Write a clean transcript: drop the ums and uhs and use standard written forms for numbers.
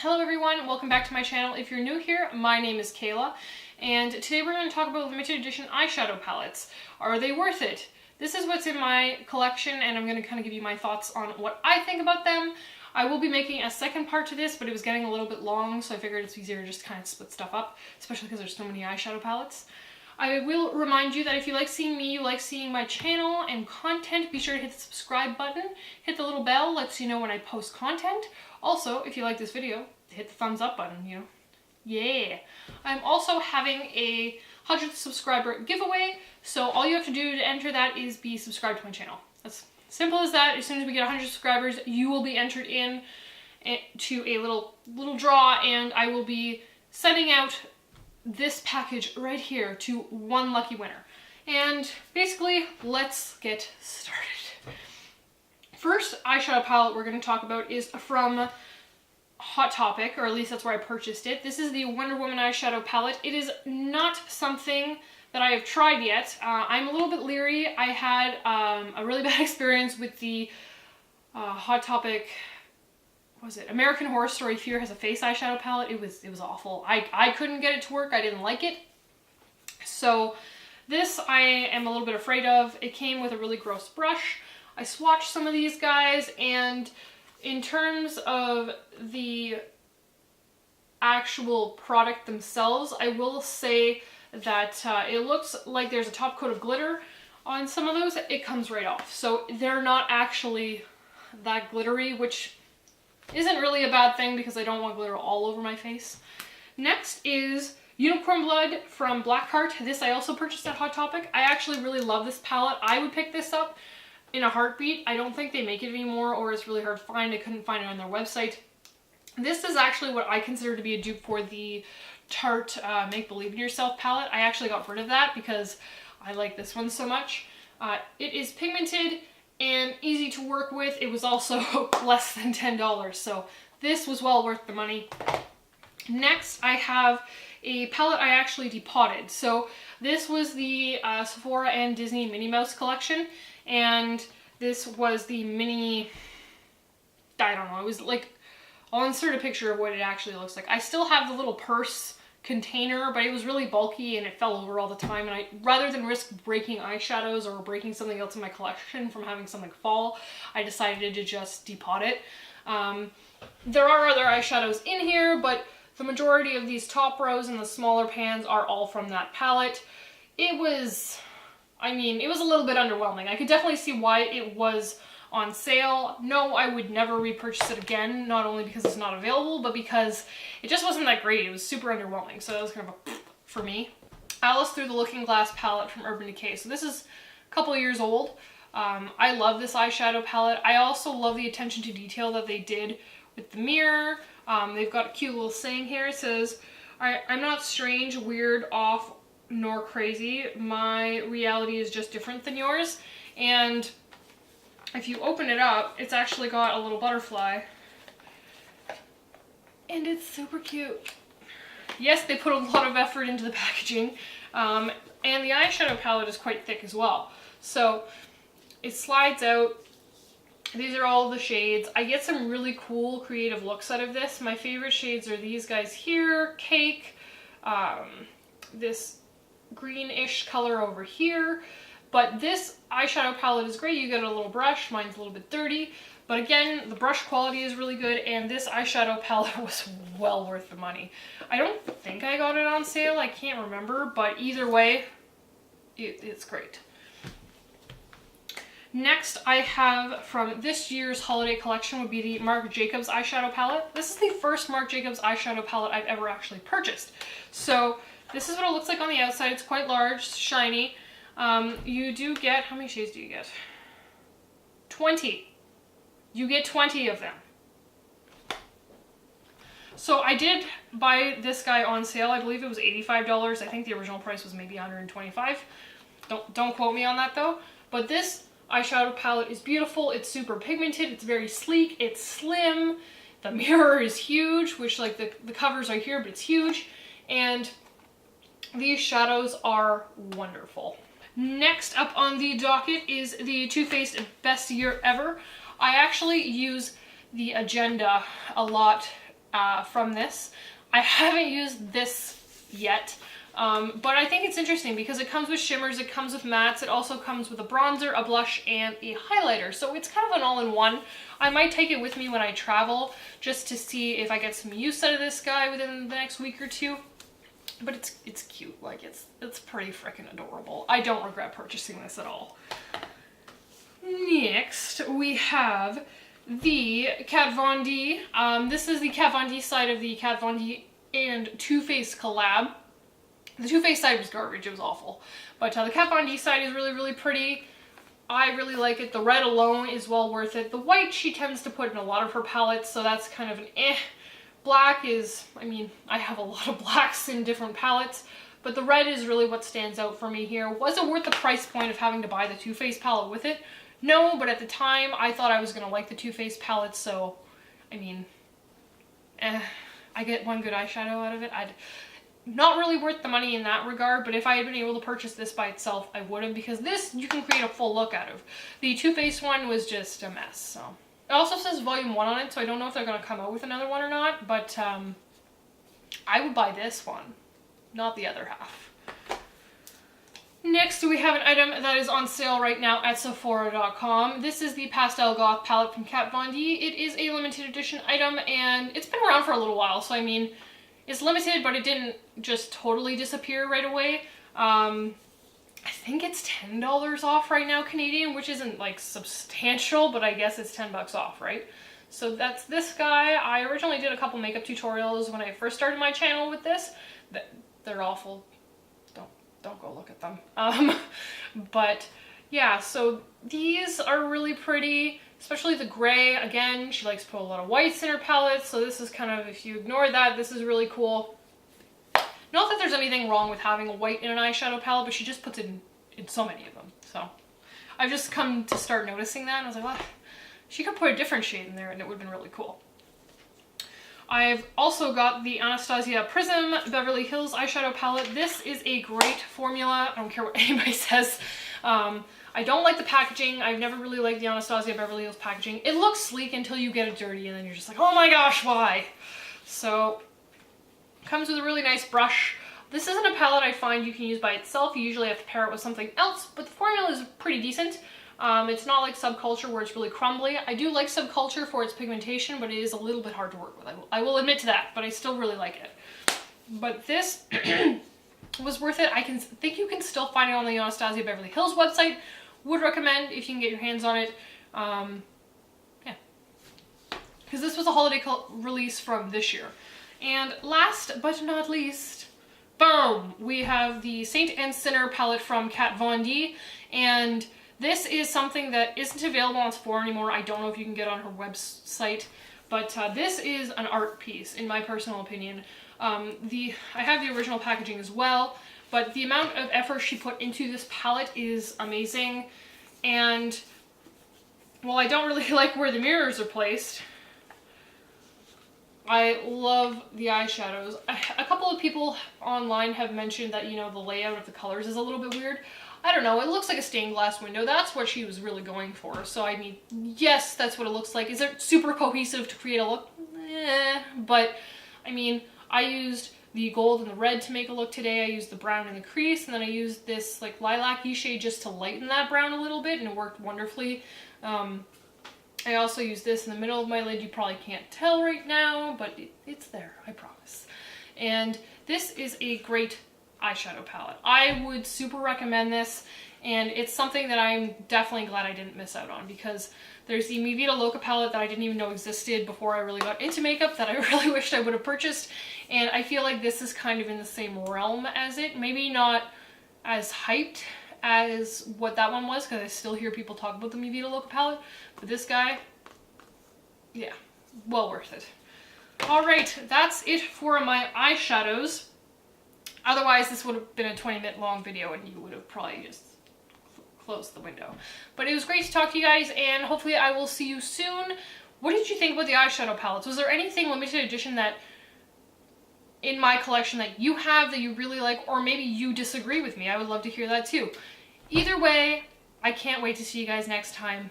Hello everyone, welcome back to my channel. If you're new here, my name is Kayla, and today we're going to talk about limited edition eyeshadow palettes. Are they worth it? This is what's in my collection, and I'm going to kind of give you my thoughts on what I think about them. I will be making a second part to this, but it was getting a little bit long, so I figured it's easier to just kind of split stuff up, especially because there's so many eyeshadow palettes. I will remind you that if you like seeing me, you like seeing my channel and content, be sure to hit the subscribe button, hit the little bell, lets you know when I post content. Also, if you like this video, hit the thumbs up button, you know. Yeah. I'm also having a 100th subscriber giveaway, so all you have to do to enter that is be subscribed to my channel. That's simple as that. As soon as we get 100 subscribers, you will be entered in to a little draw, and I will be sending out this package right here to one lucky winner. And basically, let's get started. First eyeshadow palette we're going to talk about is from Hot Topic, or at least that's where I purchased it. This is the Wonder Woman eyeshadow palette. It is not something that I have tried yet. I'm a little bit leery. I had a really bad experience with the Hot Topic, what was it? American Horror Story Fear has a face eyeshadow palette. It was awful. I couldn't get it to work. I didn't like it. So this I am a little bit afraid of. It came with a really gross brush. I swatched some of these guys, and in terms of the actual product themselves, I will say that it looks like there's a top coat of glitter on some of those. It comes right off. So they're not actually that glittery, which isn't really a bad thing because I don't want glitter all over my face. Next is Unicorn Blood from Blackheart. This I also purchased at Hot Topic. I actually really love this palette. I would pick this up in a heartbeat. I don't think they make it anymore, or it's really hard to find. I couldn't find it on their website. This is actually what I consider to be a dupe for the Tarte Make Believe in Yourself palette. I actually got rid of that because I like this one so much. It is pigmented and easy to work with. It was also less than $10, so this was well worth the money. Next, I have a palette I actually depotted. So this was the Sephora and Disney Minnie Mouse collection, and this was the mini, I don't know, it was like, I'll insert a picture of what it actually looks like. I still have the little purse container, but it was really bulky and it fell over all the time, and rather than risk breaking eyeshadows or breaking something else in my collection from having something fall, I decided to just depot it. There are other eyeshadows in here, but the majority of these top rows and the smaller pans are all from that palette. It was, I mean, it was a little bit underwhelming. I could definitely see why it was on sale. No, I would never repurchase it again, not only because it's not available, but because it just wasn't that great. It was super underwhelming, so that was kind of a for me. Alice Through the Looking Glass palette from Urban Decay. So this is a couple years old. I love this eyeshadow palette. I also love the attention to detail that they did with the mirror. They've got a cute little saying here. It says, I'm not strange, weird, off, nor crazy. My reality is just different than yours. And if you open it up, it's actually got a little butterfly. And it's super cute. Yes, they put a lot of effort into the packaging. And the eyeshadow palette is quite thick as well. So it slides out. These are all the shades. I get some really cool creative looks out of this. My favorite shades are these guys here, Cake, this greenish color over here. But this eyeshadow palette is great. You get a little brush. Mine's a little bit dirty. But again, the brush quality is really good, and this eyeshadow palette was well worth the money. I don't think I got it on sale. I can't remember, but either way, it's great. Next, I have from this year's holiday collection would be the Marc Jacobs eyeshadow palette. This is the first Marc Jacobs eyeshadow palette I've ever actually purchased. So this is what it looks like on the outside. It's quite large, shiny. You do get, how many shades do you get? 20. You get 20 of them. So I did buy this guy on sale. I believe it was $85. I think the original price was maybe $125. Don't quote me on that though. But this eyeshadow palette is beautiful. It's super pigmented. It's very sleek. It's slim. The mirror is huge, which like the covers are here, but it's huge. And these shadows are wonderful. Next up on the docket is the Too Faced Best Year Ever. I actually use the agenda a lot from this. I haven't used this yet, but I think it's interesting because it comes with shimmers, it comes with mattes, it also comes with a bronzer, a blush, and a highlighter. So it's kind of an all-in-one. I might take it with me when I travel just to see if I get some use out of this guy within the next week or two. But it's cute, like it's pretty freaking adorable. I don't regret purchasing this at all. Next, we have the Kat Von D. This is the Kat Von D side of the Kat Von D and Too Faced collab. The Too Faced side was garbage, it was awful. But the Kat Von D side is really, really pretty. I really like it. The red alone is well worth it. The white she tends to put in a lot of her palettes, so that's kind of an eh. Black is, I mean, I have a lot of blacks in different palettes, but the red is really what stands out for me here. Was it worth the price point of having to buy the Too Faced palette with it? No, but at the time I thought I was going to like the Too Faced palette, so, I mean, I get one good eyeshadow out of it. Not really worth the money in that regard, but if I had been able to purchase this by itself, I would have, because this you can create a full look out of. The Too Faced one was just a mess, so. It also says volume 1 on it, so I don't know if they're going to come out with another one or not, but I would buy this one, not the other half. Next, we have an item that is on sale right now at Sephora.com. This is the Pastel Goth palette from Kat Von D. It is a limited edition item, and it's been around for a little while, so I mean, it's limited, but it didn't just totally disappear right away. I think it's $10 off right now Canadian, which isn't like substantial, but I guess it's 10 bucks off, right? So that's this guy. I originally did a couple makeup tutorials when I first started my channel with this. They're awful. Don't go look at them. But yeah, so these are really pretty, especially the gray. Again, she likes to put a lot of whites in her palettes, so this is kind of, if you ignore that, this is really cool. Not that there's anything wrong with having a white in an eyeshadow palette, but she just puts it in so many of them. So I've just come to start noticing that, and I was like, well, she could put a different shade in there and it would have been really cool. I've also got the Anastasia Prism Beverly Hills eyeshadow palette. This is a great formula. I don't care what anybody says. I don't like the packaging. I've never really liked the Anastasia Beverly Hills packaging. It looks sleek until you get it dirty and then you're just like, oh my gosh, why? So, comes with a really nice brush. This isn't a palette I find you can use by itself. You usually have to pair it with something else, but the formula is pretty decent. It's not like Subculture where it's really crumbly. I do like Subculture for its pigmentation, but it is a little bit hard to work with. I will admit to that, but I still really like it. But this was worth it. I think you can still find it on the Anastasia Beverly Hills website. Would recommend if you can get your hands on it. Yeah. Because this was a holiday release from this year. And last but not least, boom! We have the Saint and Sinner palette from Kat Von D. And this is something that isn't available on Sephora anymore. I don't know if you can get on her website. But this is an art piece, in my personal opinion. I have the original packaging as well, but the amount of effort she put into this palette is amazing. And while I don't really like where the mirrors are placed, I love the eyeshadows. A couple of people online have mentioned that, you know, the layout of the colors is a little bit weird. I don't know, it looks like a stained glass window. That's what she was really going for. So, I mean, yes, that's what it looks like. Is it super cohesive to create a look? But, I mean, I used the gold and the red to make a look today. I used the brown in the crease, and then I used this, like, lilac-y shade just to lighten that brown a little bit, and it worked wonderfully. I also used this in the middle of my lid. You probably can't tell right now, but it's there, I promise. And this is a great eyeshadow palette. I would super recommend this, and it's something that I'm definitely glad I didn't miss out on, because there's the Mi Vida Loca palette that I didn't even know existed before I really got into makeup that I really wished I would have purchased, and I feel like this is kind of in the same realm as it. Maybe not as hyped as what that one was, because I still hear people talk about the Mi Vida Loca palette, but this guy, yeah, well worth it. Alright, that's it for my eyeshadows. Otherwise, this would have been a 20-minute long video and you would have probably just closed the window. But it was great to talk to you guys, and hopefully I will see you soon. What did you think about the eyeshadow palettes? Was there anything limited edition that in my collection that you have that you really like, or maybe you disagree with me? I would love to hear that too. Either way, I can't wait to see you guys next time.